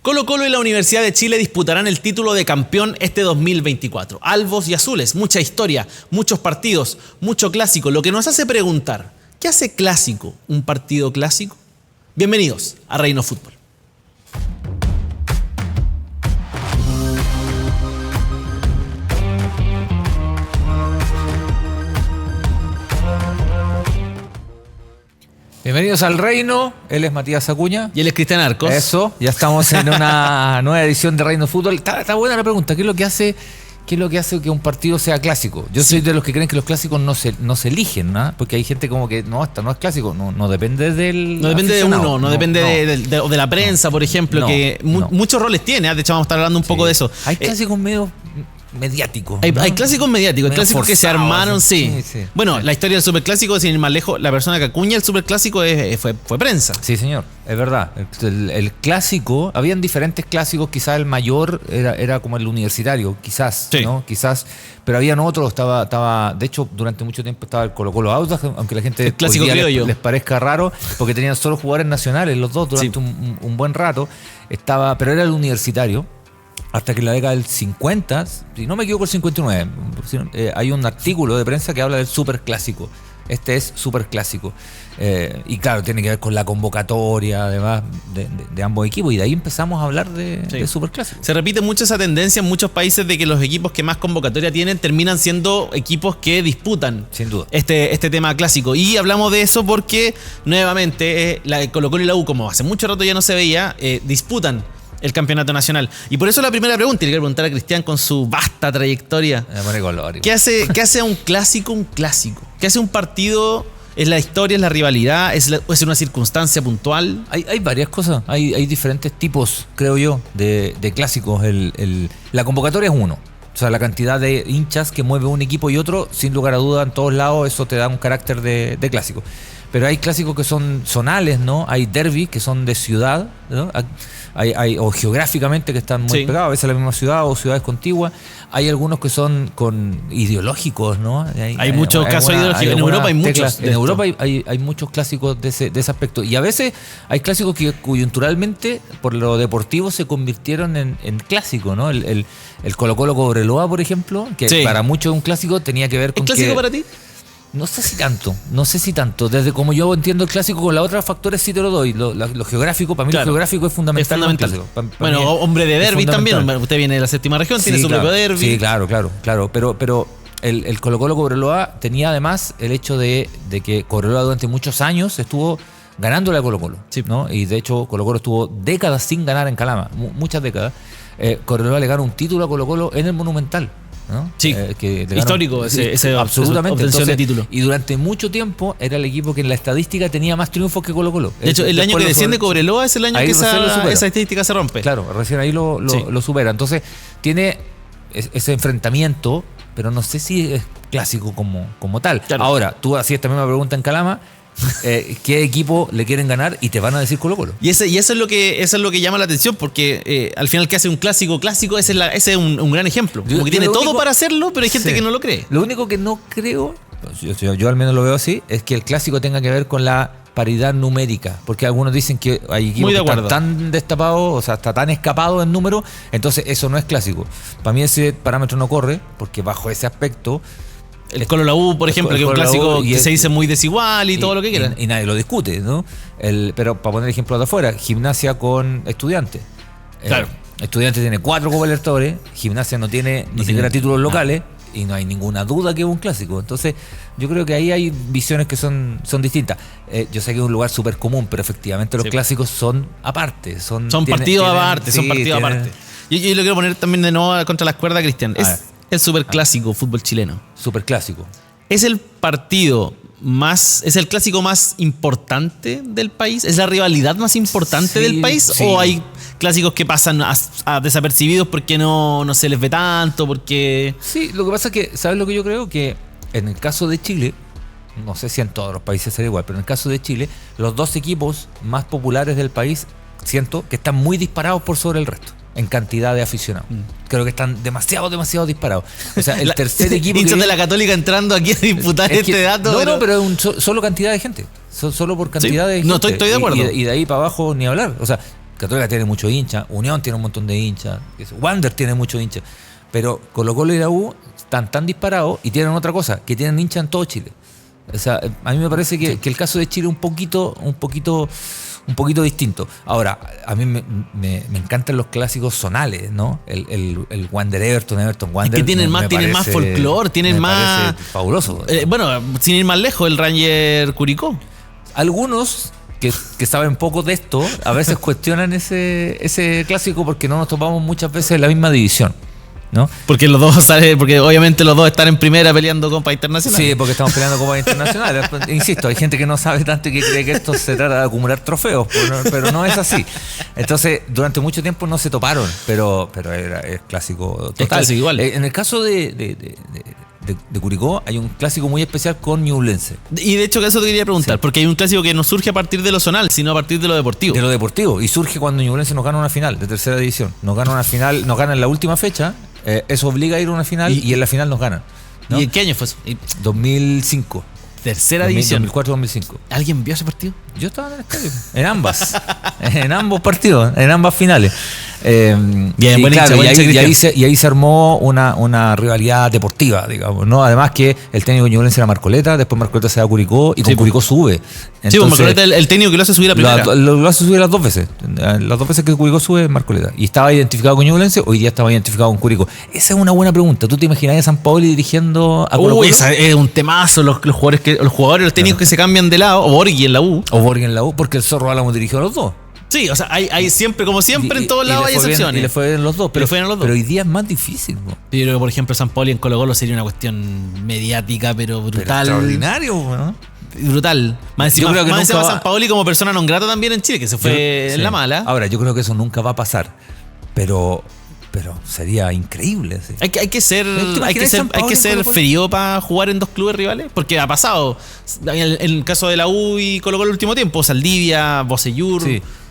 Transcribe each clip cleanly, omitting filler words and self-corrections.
Colo-Colo y la Universidad de Chile disputarán el título de campeón este 2024. Albos y azules, mucha historia, muchos partidos, mucho clásico. Lo que nos hace preguntar, ¿qué hace clásico un partido clásico? Bienvenidos a Reino Fútbol. Bienvenidos al Reino, él es Matías Acuña. Y él es Cristian Arcos. Eso, ya estamos en una nueva edición de Reino Fútbol. Está buena la pregunta, ¿qué es lo que hace que un partido sea clásico? Yo soy de los que creen que los clásicos no se eligen, ¿no? Porque hay gente como que, no, esta no es clásico, no depende del No depende aficionado. de uno, no depende de la prensa, por ejemplo, que muchos roles tiene. De hecho, vamos a estar hablando un poco de eso. Hay clásicos medio mediáticos. Hay ¿no? clásicos mediáticos, Medio clásicos que se forzados, armaron, sí. Bueno, Sí. la historia del superclásico, sin ir más lejos, la persona que acuña el superclásico fue prensa. Sí, señor, es verdad. El clásico, habían diferentes clásicos, quizás el mayor era como el universitario, quizás, Sí. ¿no? Quizás, pero habían otros, de hecho, durante mucho tiempo estaba el Colo-Colo Audax, aunque la gente El clásico hoy día criollo. les parezca raro, porque tenían solo jugadores nacionales, los dos, durante un buen rato, pero era el universitario. Hasta que en la década del 50, si no me equivoco, el 59, hay un artículo de prensa que habla del superclásico. Este es superclásico. Y claro, tiene que ver con la convocatoria, además, de ambos equipos. Y de ahí empezamos a hablar de superclásico. Se repite mucho esa tendencia en muchos países de que los equipos que más convocatoria tienen terminan siendo equipos que disputan Sin duda. este tema clásico. Y hablamos de eso porque, nuevamente, la Colo-Colo y la U, como hace mucho rato ya no se veía, disputan el campeonato nacional. Y por eso la primera pregunta, y le quiero preguntar a Cristian con su vasta trayectoria. ¿Qué hace a un clásico? ¿Qué hace un partido? ¿Es la historia, es la rivalidad, es una circunstancia puntual? Hay varias cosas, hay diferentes tipos, creo yo, de clásicos. La convocatoria es uno. O sea, la cantidad de hinchas que mueve un equipo y otro, sin lugar a duda, en todos lados, eso te da un carácter de clásico. Pero hay clásicos que son zonales, ¿no? Hay derbis que son de ciudad, ¿no? O geográficamente que están muy pegados, a veces en la misma ciudad o ciudades contiguas. Hay algunos que son ideológicos, ¿no? Hay muchos casos ideológicos. En Europa hay muchos. En Europa hay muchos clásicos de ese aspecto. Y a veces hay clásicos que coyunturalmente, por lo deportivo, se convirtieron en clásicos, ¿no? El Colo-Colo Cobreloa, por ejemplo, que para muchos un clásico tenía que ver con ¿Es clásico para ti? No sé si tanto. Desde como yo entiendo el clásico, con los otros factores sí te lo doy. Lo geográfico, para mí lo geográfico es fundamental. Bueno, hombre de derbi también. Usted viene de la séptima región, tiene su propio derbi. Sí, claro. Pero el Colo-Colo Cobreloa tenía además el hecho de que Cobreloa durante muchos años estuvo ganándole a Colo-Colo, ¿no? Y de hecho Colo-Colo estuvo décadas sin ganar en Calama, muchas décadas. Cobreloa le ganó un título a Colo-Colo en el Monumental, ¿no? Sí, histórico ese absolutamente obtención de título. Y durante mucho tiempo era el equipo que en la estadística tenía más triunfos que Colo-Colo. De hecho, el año que desciende Cobreloa es el año que esa estadística se rompe. Claro, recién ahí lo supera. Entonces tiene ese enfrentamiento, pero no sé si es clásico como tal. Claro. Ahora, tú hacías también una pregunta en Calama. ¿Qué equipo le quieren ganar? Y te van a decir Colo-Colo. Y eso es lo que llama la atención, porque al final, ¿qué hace un clásico? Ese es un gran ejemplo. Como que tiene todo para hacerlo, pero hay gente que no lo cree. Lo único que no creo, yo al menos lo veo así, es que el clásico tenga que ver con la paridad numérica, porque algunos dicen que hay equipos que están tan destapados, o sea, está tan escapado en número, entonces eso no es clásico. Para mí ese parámetro no corre, porque bajo ese aspecto el Colo la U, por ejemplo, que es un clásico que se dice muy desigual y todo lo que quieran. Y nadie lo discute, ¿no? Pero para poner ejemplos de afuera, Gimnasia con Estudiantes. Claro. Estudiantes tiene 4 Copas Libertadores, Gimnasia no tiene ni siquiera títulos locales, y no hay ninguna duda que es un clásico. Entonces, yo creo que ahí hay visiones que son distintas. Yo sé que es un lugar súper común, pero efectivamente los clásicos son aparte. Son partidos aparte. Yo lo quiero poner también de nuevo contra las cuerdas, Cristian. Es el superclásico fútbol chileno. Superclásico. ¿Es el clásico más importante del país? ¿Es la rivalidad más importante del país? Sí. ¿O hay clásicos que pasan a desapercibidos porque no se les ve tanto? Porque sí, lo que pasa es que, ¿sabes lo que yo creo? Que en el caso de Chile, no sé si en todos los países será igual, pero en el caso de Chile, los dos equipos más populares del país, siento que están muy disparados por sobre el resto en cantidad de aficionados. Creo que están demasiado disparados. O sea, el tercer equipo hinchas de la Católica entrando aquí a disputar dato. No, pero es solo cantidad de gente. Solo por cantidad de gente. No, estoy de acuerdo. Y de ahí para abajo ni hablar. O sea, Católica tiene muchos hinchas, Unión tiene un montón de hinchas, Wander tiene muchos hinchas, pero Colo-Colo y la U están tan disparados y tienen otra cosa, que tienen hinchas en todo Chile. O sea, a mí me parece que el caso de Chile es un poquito distinto. Ahora, a mí me encantan los clásicos zonales, ¿no? El Wander Everton Wander. Es que tienen más folclore, tienen más. Fabuloso. Bueno, sin ir más lejos, el Ranger Curicó. Algunos que saben poco de esto a veces cuestionan ese clásico porque no nos topamos muchas veces en la misma división, ¿no? Porque porque obviamente los dos están en primera peleando Copa Internacional. Sí, porque estamos peleando Copa Internacional. Insisto, hay gente que no sabe tanto y que cree que esto se trata de acumular trofeos, pero no es así. Entonces, durante mucho tiempo no se toparon, pero es clásico total. Es clásico igual. En el caso de Curicó hay un clásico muy especial con Ñublense. Y de hecho, eso te quería preguntar, sí. Porque hay un clásico que no surge a partir de lo zonal, sino a partir de lo deportivo. De lo deportivo. Y surge cuando Ñublense nos gana una final de tercera división. Nos gana una final, nos gana en la última fecha. Eso obliga a ir a una final y en la final nos ganan, ¿no? ¿Y en qué año fue eso? 2005. Tercera división. 2004-2005. ¿Alguien vio ese partido? Yo estaba en el estadio. En ambos partidos, en ambas finales. Bien, y ahí se armó una rivalidad deportiva, digamos, ¿no? Además que el técnico de Ñublense era Marcoleta, después Marcoleta se va a Curicó y con Curicó sube. Entonces, sí, Marcoleta el técnico que lo hace subir a primera. Lo hace subir las dos veces. Las dos veces que Curicó sube es Marcoleta. Y estaba identificado con Ñublense, hoy día estaba identificado con Curicó. Esa es una buena pregunta. ¿Tú te imaginas a Sampaoli dirigiendo a Colo-Colo? Esa es un temazo, los jugadores, los técnicos que se cambian de lado, o Borghi en la U. Porque el Zorro Álamo dirigió a los dos. Sí, o sea, hay siempre, como siempre, en todos lados hay excepciones. Y le fue bien los dos. Pero hoy día es más difícil. Yo creo que, por ejemplo, Sampaoli en Colo-Colo sería una cuestión mediática, pero brutal. Pero extraordinario, ¿no? Brutal. Más encima Sampaoli como persona non grata también en Chile, que se fue en la mala. Ahora, yo creo que eso nunca va a pasar. Pero sería increíble. Sí. Hay que ser frío para jugar en dos clubes rivales, porque ha pasado en el caso de la U y Colo-Colo el último tiempo, Saldivia, Bocellur,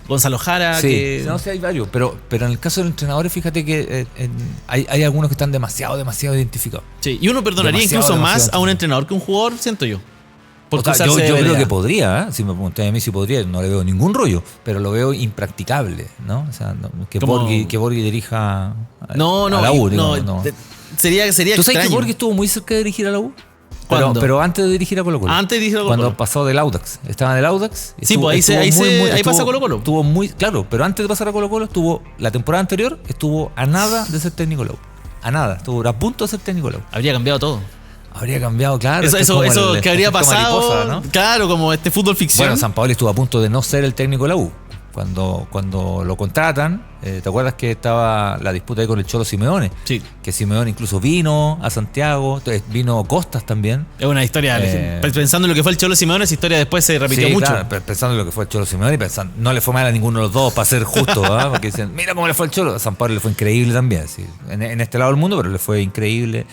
Gonzalo Jara. Sí, no sé, hay varios, pero en el caso de los entrenadores, fíjate que hay algunos que están demasiado identificados. Sí, y uno perdonaría incluso más a un entrenador que un jugador, siento yo. Yo creo que podría, si me preguntáis a mí si podría, no le veo ningún rollo, pero lo veo impracticable, ¿no? O sea, que Borghi dirija a la U. Sería ¿Tú sabes que Borghi estuvo muy cerca de dirigir a la U? Pero antes de dirigir a Colo-Colo. Cuando pasó del Audax. Estaba en el Audax. Sí, pues ahí pasa Colo-Colo. Estuvo muy, claro, pero antes de pasar a Colo-Colo, la temporada anterior estuvo a nada de ser técnico de la U. A nada, estuvo a punto de ser técnico de la U. Habría cambiado todo. Habría cambiado, claro. Eso que habría pasado, mariposa, ¿no? Claro, como fútbol ficción. Bueno, Sampaoli estuvo a punto de no ser el técnico de la U. Cuando lo contratan, ¿te acuerdas que estaba la disputa ahí con el Cholo Simeone? Sí. Que Simeone incluso vino a Santiago, vino Costas también. Es una historia, pensando en lo que fue el Cholo Simeone, esa historia después se repitió mucho. Claro, pensando en lo que fue el Cholo Simeone, no le fue mal a ninguno de los dos, para ser justo, ¿eh? Porque dicen, mira cómo le fue el Cholo. A Sampaoli le fue increíble también, sí. En este lado del mundo, pero le fue increíble.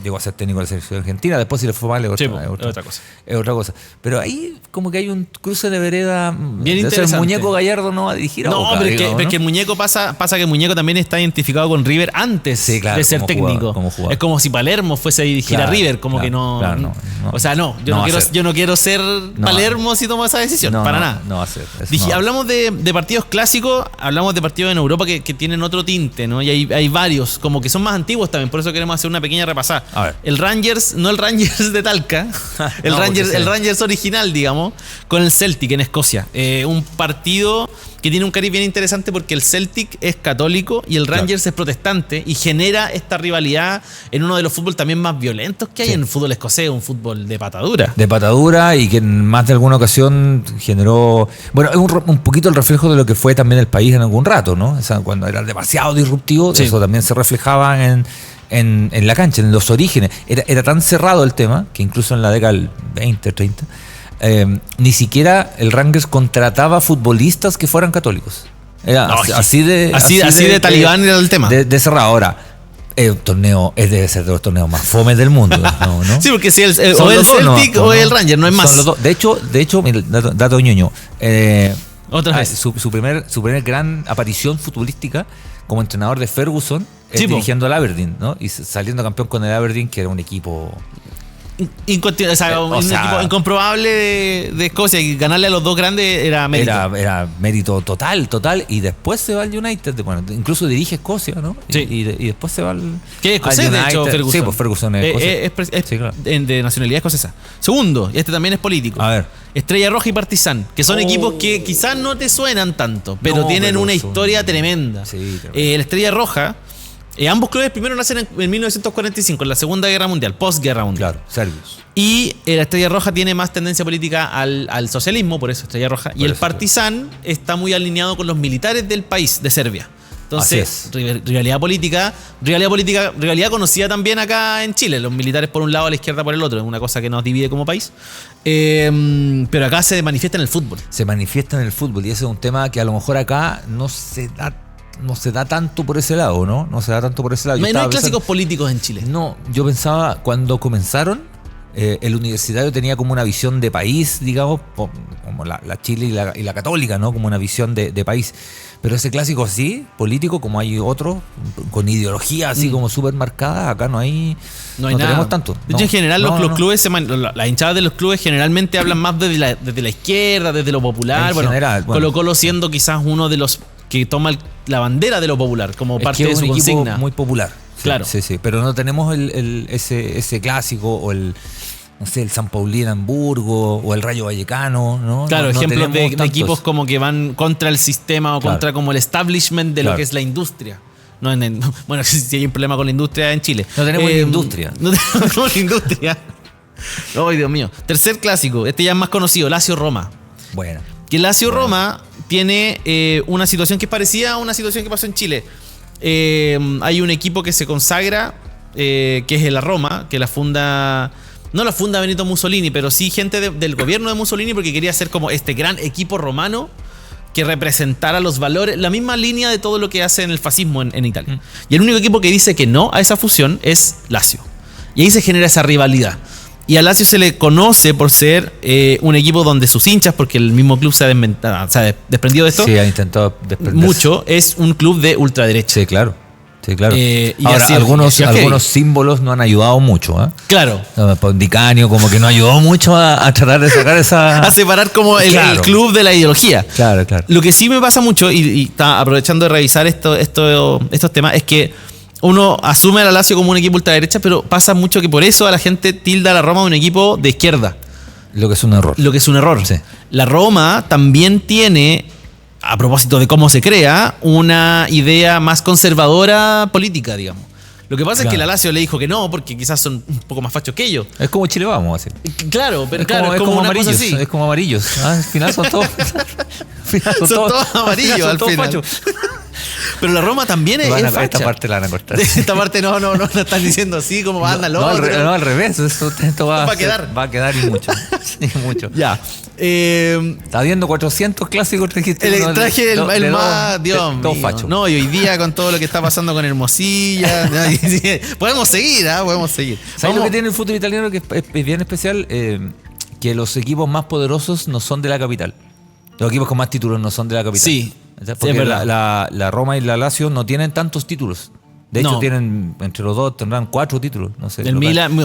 Llegó a ser técnico de la selección argentina, después si le fue mal es otra cosa. Pero ahí como que hay un cruce de vereda bien interesante. El Muñeco Gallardo no va a dirigir a Boca, pero es que el Muñeco pasa que el Muñeco también está identificado con River antes de ser técnico. Es como si Palermo fuese a dirigir a River, que no. O sea, yo no quiero ser Palermo si tomo esa decisión, para nada. No va a ser. Hablamos de partidos clásicos, hablamos de partidos en Europa que tienen otro tinte, ¿no? Y hay varios, como que son más antiguos también, por eso queremos hacer una pequeña repasada. El Rangers, no el Rangers de Talca, el Rangers original, digamos, con el Celtic en Escocia. Un partido que tiene un cariz bien interesante porque el Celtic es católico y el Rangers es protestante y genera esta rivalidad en uno de los fútbol también más violentos que hay en el fútbol escocés, un fútbol de patadura. De patadura y que en más de alguna ocasión generó... Bueno, es un poquito el reflejo de lo que fue también el país en algún rato, ¿no? O sea, cuando era demasiado disruptivo, eso también se reflejaba en la cancha, en los orígenes. Era tan cerrado el tema que incluso en la década del 20, 30, ni siquiera el Rangers contrataba futbolistas que fueran católicos. Era así de talibán era el tema. De cerrado. Ahora, el torneo debe ser de los torneos más fomes del mundo, ¿no? Sí, porque si o el Celtic o el Rangers, no es más. Son los dos. De hecho, mira, dato ñoño. Otra vez. Su primer gran aparición futbolística como entrenador de Ferguson, dirigiendo al Aberdeen, ¿no? Y saliendo campeón con el Aberdeen, que era un equipo O sea, un equipo incomprobable de Escocia, y ganarle a los dos grandes era mérito. Era mérito total. Y después se va al United. Bueno, incluso dirige Escocia, ¿no? Sí. Y después se va al. Que es escocés, de hecho, Ferguson. Sí, pues Ferguson es escocés. Sí, claro. De nacionalidad escocesa. Segundo, y este también es político. A ver. Estrella Roja y Partizan, que son equipos que quizás no te suenan tanto, pero tienen una historia tremenda. Sí, la Estrella Roja, ambos clubes primero nacen en 1945, en la Segunda Guerra Mundial, postguerra mundial. Claro, serbios. Y la Estrella Roja tiene más tendencia política al socialismo, por eso Estrella Roja. Y el Partizan está muy alineado con los militares del país, de Serbia. Entonces, rivalidad política, rivalidad conocida también acá en Chile. Los militares por un lado, a la izquierda por el otro. Es una cosa que nos divide como país. Pero acá se manifiesta en el fútbol. Se manifiesta en el fútbol, y ese es un tema que a lo mejor acá no se da tanto por ese lado, ¿no? No se da tanto por ese lado. No hay clásicos políticos en Chile. No, yo pensaba cuando comenzaron, el universitario tenía como una visión de país, digamos, como la Chile y la católica, ¿no? Como una visión de país. Pero ese clásico así, político, como hay otros, con ideología así como súper marcada, acá no tenemos tanto. De hecho, en general, los clubes, las hinchadas de los clubes generalmente hablan más desde la izquierda, desde lo popular. En general, Colo-Colo siendo quizás uno de los que toma la bandera de lo popular como parte de su consigna. Muy popular. Sí, claro. Sí. Pero no tenemos ese clásico o el San Paulino Hamburgo o el Rayo Vallecano, ¿no? Claro, no ejemplos de equipos como que van contra el sistema o contra como el establishment de lo que es la industria. Bueno, si hay un problema con la industria en Chile. No tenemos industria. No tenemos industria. Ay, Dios mío. Tercer clásico, este ya es más conocido, Lazio-Roma. Bueno. Que Lazio-Roma tiene una situación que es parecida a una situación que pasó en Chile. Hay un equipo que se consagra, que es la Roma, que la funda... No la funda Benito Mussolini, pero sí gente del gobierno de Mussolini, porque quería ser como este gran equipo romano que representara los valores, la misma línea de todo lo que hace en el fascismo en Italia. Y el único equipo que dice que no a esa fusión es Lazio. Y ahí se genera esa rivalidad. Y a Lazio se le conoce por ser un equipo donde sus hinchas, porque el mismo club se ha desprendido de esto. Sí, ha intentado desprenderse. Mucho, es un club de ultraderecha. Sí, claro. Sí, claro. Y ahora, algunos símbolos no han ayudado mucho, ¿eh? Claro. Pondicanio como que no ayudó mucho a tratar de sacar esa... a separar como el club de la ideología. Claro. Lo que sí me pasa mucho, y está aprovechando de revisar estos temas, es que uno asume a la Lazio como un equipo ultraderecha, pero pasa mucho que por eso a la gente tilda a la Roma de un equipo de izquierda. Lo que es un error. Sí. La Roma también tiene... a propósito de cómo se crea, una idea más conservadora política, digamos. Lo que pasa es que la Lazio le dijo que no, porque quizás son un poco más fachos que ellos. Es como Chile Vamos, así. Claro, pero es como una amarillos, cosa así. Es como amarillos. Al final son todos... son todos amarillos al final. Pero la Roma también es facha. Esta parte la van a cortar. Esta parte no están diciendo así, como anda no, al revés. Esto va a quedar. Va a quedar y mucho. Sí, mucho. Ya. Está viendo 400 clásicos registrados. Traje el más... Dios mío. Facho. No, y hoy día con todo lo que está pasando con Hermosilla... podemos seguir, podemos seguir. ¿Sabes lo que tiene el fútbol italiano que es bien especial? Que los equipos más poderosos no son de la capital. Los equipos con más títulos no son de la capital. Sí. Porque la Roma y la Lazio no tienen tantos títulos. De hecho, tienen, entre los dos tendrán 4 títulos. No sé, el Milán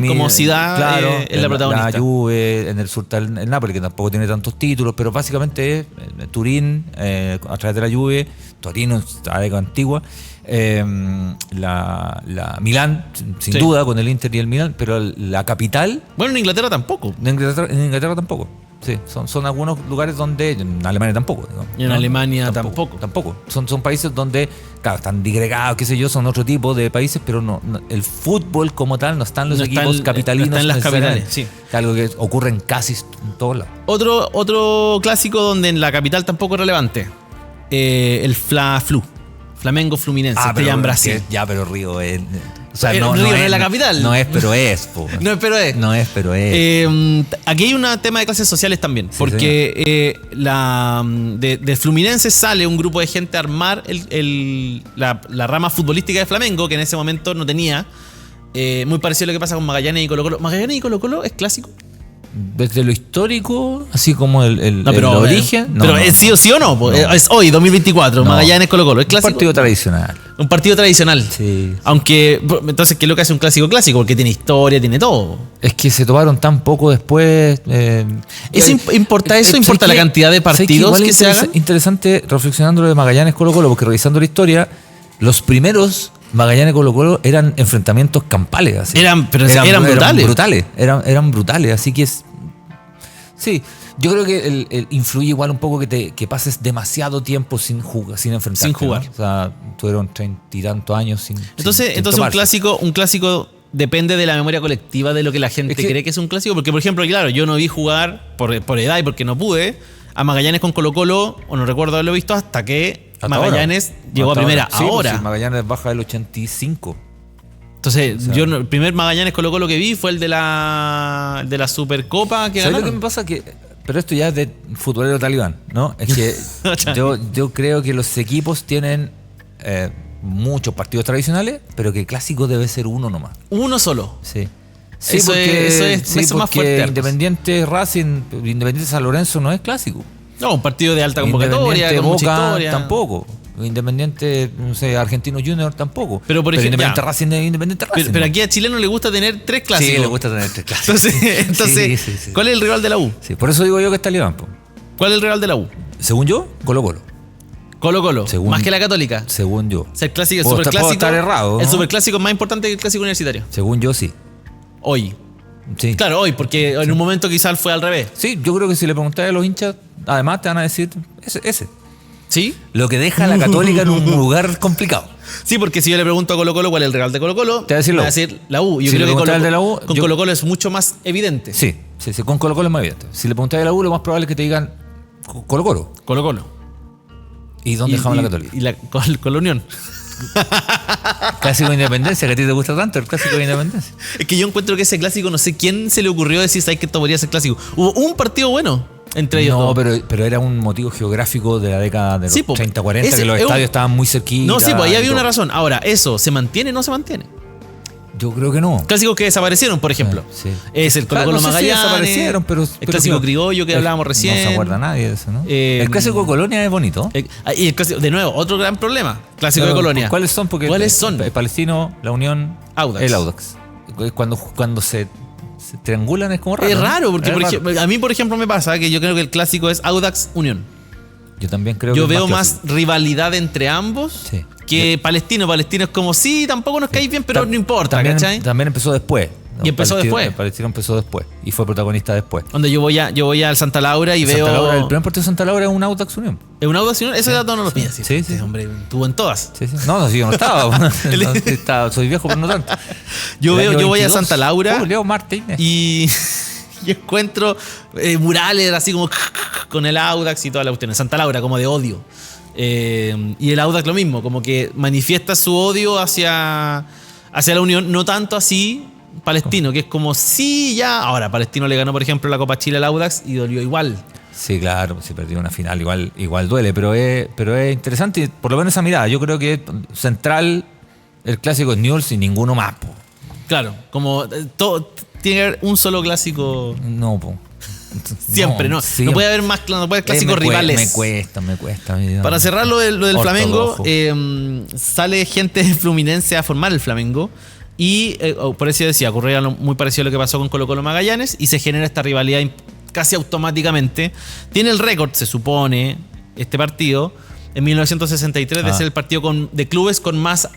como ciudad, claro, es la protagonista. La Juve, en el sur está el Napoli, que tampoco tiene tantos títulos, pero básicamente es Turín, a través de la Juve, Torino, la década antigua, la Milán, sin duda, con el Inter y el Milán, pero la capital... Bueno, en Inglaterra tampoco. En Inglaterra tampoco. Sí, son algunos lugares donde... En Alemania tampoco. Digamos, y en Alemania tampoco. Tampoco. Son países donde, claro, están digregados, qué sé yo, son otro tipo de países, pero no el fútbol como tal no están los equipos capitalinos. No están en las capitales, sí. Algo que ocurre en casi todos lados. Otro clásico donde en la capital tampoco es relevante. El Fla-Flu. Flamengo Fluminense, está en Brasil. Pero Río es... O sea, no es la capital. No es, pero es. No es, pero es. No es, pero es. Aquí hay un tema de clases sociales también. Porque de Fluminense sale un grupo de gente a armar la rama futbolística de Flamengo, que en ese momento no tenía. Muy parecido a lo que pasa con Magallanes y Colo-Colo. ¿Magallanes y Colo-Colo es clásico? Desde lo histórico, así como el origen. ¿Sí o no? Es hoy, 2024. Magallanes Colo-Colo. ¿Es clásico? Partido tradicional. Un partido tradicional. Sí. Aunque, entonces, ¿qué es lo que hace un clásico clásico? Porque tiene historia, tiene todo. Es que se tomaron tan poco después. ¿Importa eso? ¿Sabes ¿Importa la qué? cantidad de ¿Sabes qué? partidos Igual que se hagan? Interesante reflexionando lo de Magallanes Colo-Colo, porque revisando la historia, los primeros Magallanes Colo-Colo eran enfrentamientos campales. Así. Eran brutales. Eran brutales, así que es. Sí, yo creo que el influye igual un poco que pases demasiado tiempo sin enfrentarte. Sin jugar. ¿no? O sea, tuvieron 30 y tantos años sin. Entonces un clásico depende de la memoria colectiva de lo que la gente cree que es un clásico. Porque, por ejemplo, claro, yo no vi jugar por edad y porque no pude a Magallanes con Colo-Colo, o no recuerdo haberlo visto, hasta que Magallanes llegó a primera. Sí, ahora. Pues, Magallanes baja del 85. Entonces, O sea, yo el primer Magallanes Colo-Colo que vi fue el de la Supercopa que ¿sabes ganaron. lo que me pasa? Pero esto ya es de futbolero talibán, ¿no? Es que yo creo que los equipos tienen muchos partidos tradicionales, pero que el clásico debe ser uno nomás. Uno solo. Sí. Eso es más fuerte. Independiente Racing, Independiente San Lorenzo no es clásico. No, un partido de alta convocatoria, con mucha Boca historia. tampoco. Independiente, no sé, Argentino Junior tampoco. Pero por ejemplo, Independiente Racing es Independiente Racing. Pero aquí a chileno le gusta tener 3 clásicos. Sí, le gusta tener 3 clásicos. Entonces, Sí. ¿cuál es el rival de la U? Sí, por eso digo yo que está Talibán. ¿Cuál es el rival de la U? Según yo, Colo-Colo. Colo-Colo. Según- Más que la Católica. Según yo. O sea, el clásico, el Puedo superclásico. estar errado, El ¿no? superclásico es más importante que el clásico universitario. Según yo, sí. Hoy. Sí. Claro, hoy, porque en un momento quizás fue al revés. Sí, yo creo que si le preguntáis a los hinchas, además te van a decir ese. ¿Sí? Lo que deja a la Católica en un lugar complicado. Sí, porque si yo le pregunto a Colo-Colo cuál es el rival de Colo-Colo, Te va a decir me la U. va a decir la U. Yo Si le creo que preguntas al de la U, con yo- Colo-Colo es mucho más evidente. Sí, con Colo-Colo es más evidente. Si le preguntáis a la U, lo más probable es que te digan Colo-Colo. Colo-Colo. ¿Y dónde dejamos la Católica? Y con la Unión. Clásico de Independencia, que a ti te gusta tanto, el clásico de Independencia. Es que yo encuentro que ese clásico, no sé quién se le ocurrió decir, ¿sabes que esto podría ser clásico? Hubo un partido bueno entre ellos No, dos. pero era un motivo geográfico de la década de los Sí, po. 30, 40, Ese que los es un- estadios estaban muy cerquitas. No, sí, pues ahí y había una todo. razón. Ahora, ¿eso se mantiene o no se mantiene? Yo creo que no. Clásicos que desaparecieron, por ejemplo. Sí. Es el Colo-Colo No sé si Magallanes. desaparecieron, pero el clásico criollo que hablábamos recién. No se acuerda nadie de eso, ¿no? El clásico de Colonia es bonito. Y el clásico, de nuevo, otro gran problema. Clásico Pero, de Colonia. ¿Cuáles son? Porque ¿Cuáles son? El Palestino, la Unión, Audax. el Audax. Cuando se triangulan es como raro. Es ¿no? raro, porque Es por raro. ejemplo, a mí, por ejemplo, me pasa que yo creo que el clásico es Audax Unión. Yo también creo Yo que es veo más clásico. rivalidad entre ambos Sí. que Palestino. Palestino es como, sí, tampoco nos caéis bien, pero no importa, también, ¿cachai? También empezó después. Y empezó después. El Palestino empezó después y fue protagonista después. Donde yo voy al Santa Laura y Santa veo. Laura, el primer partido de Santa Laura es un Audax Unión. ¿Es un Audax Unión? Ese dato no lo pide. Sí, sí. Hombre, tuvo en todas. Sí, sí. No, yo no estaba. No, soy viejo, pero no tanto. Yo El año voy a 22. Santa Laura Leo Martínez. y encuentro murales así como con el Audax y toda la cuestión. En Santa Laura, como de odio. Y el Audax lo mismo, como que manifiesta su odio hacia la Unión, no tanto así Palestino, que es como, sí, ya. Ahora, Palestino le ganó, por ejemplo, la Copa Chile al Audax y dolió igual. Sí, claro, si perdió una final igual duele, pero es interesante, por lo menos esa mirada. Yo creo que central el clásico es Newell's y ninguno más, po. Claro, como todo tiene que haber un solo clásico No, po. siempre, ¿no? sí. No puede haber más, no puede haber clásicos rivales. Me cuesta. Para cerrar lo del Flamengo, Ortodoxo. sale gente de Fluminense a formar el Flamengo. Y por eso decía, ocurría muy parecido a lo que pasó con Colo-Colo Magallanes. Y se genera esta rivalidad casi automáticamente. Tiene el récord, se supone, este partido, en 1963, de ser el partido de clubes con más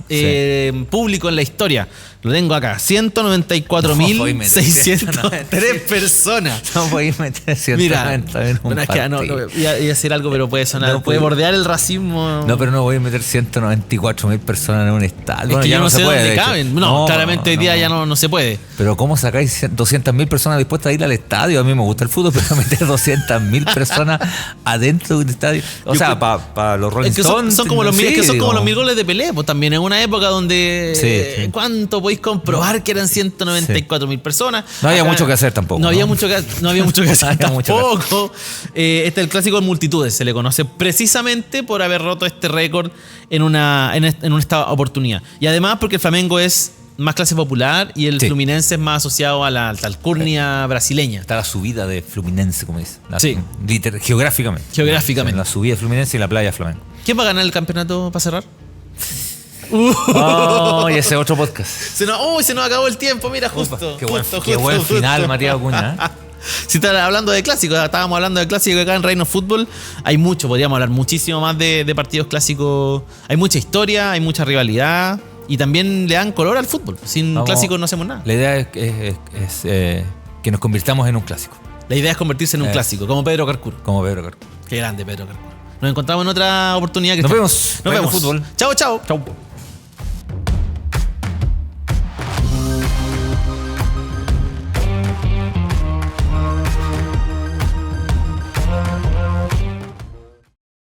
público en la historia. Lo tengo acá, 194.603 personas. No podéis meter 190 Mira, en un bueno, es que partido. iba a decir algo, pero puede sonar, No, puede pues. bordear el racismo. No, pero no voy a meter 194.000 personas en un estadio. Es Bueno, que ya yo no sé se puede, dónde de hecho. caben. No, claramente hoy día ya no se puede. Pero ¿cómo sacáis 200.000 personas dispuestas a ir al estadio? A mí me gusta el fútbol, pero meter 200.000 personas adentro de un estadio. O sea, para los Rolling Es que Stones. son como los sí, es que son como digo. los 1000 goles de Pelé, pues también en una época donde Sí. ¿cuánto podéis comprobar que eran 194.000 personas? No había Acá mucho que hacer tampoco, No había ¿no? mucho que hacer No había mucho que hacer. tampoco. Este es el clásico de multitudes, se le conoce precisamente por haber roto este récord en esta oportunidad. Y además porque el Flamengo es más clase popular y el Sí. Fluminense es más asociado a la alcurnia brasileña. Está la subida de Fluminense, como dice. Sí. Geográficamente. Geográficamente. La subida de Fluminense y la playa de Flamengo. ¿Quién va a ganar el campeonato para cerrar? Oh, y ese otro podcast. Se nos acabó el tiempo, mira, justo. Qué buen final, Matías Acuña. Si estás hablando de clásicos, estábamos hablando de clásicos acá en Reino Fútbol. Hay mucho, podríamos hablar muchísimo más de partidos clásicos. Hay mucha historia, hay mucha rivalidad y también le dan color al fútbol. Sin clásicos no hacemos nada. La idea es que nos convirtamos en un clásico. La idea es convertirse en un clásico, como Pedro Carcuro. Qué grande Pedro Carcuro. Nos encontramos en otra oportunidad. Nos vemos. Nos vemos. Fútbol. Chao, chao. Chau.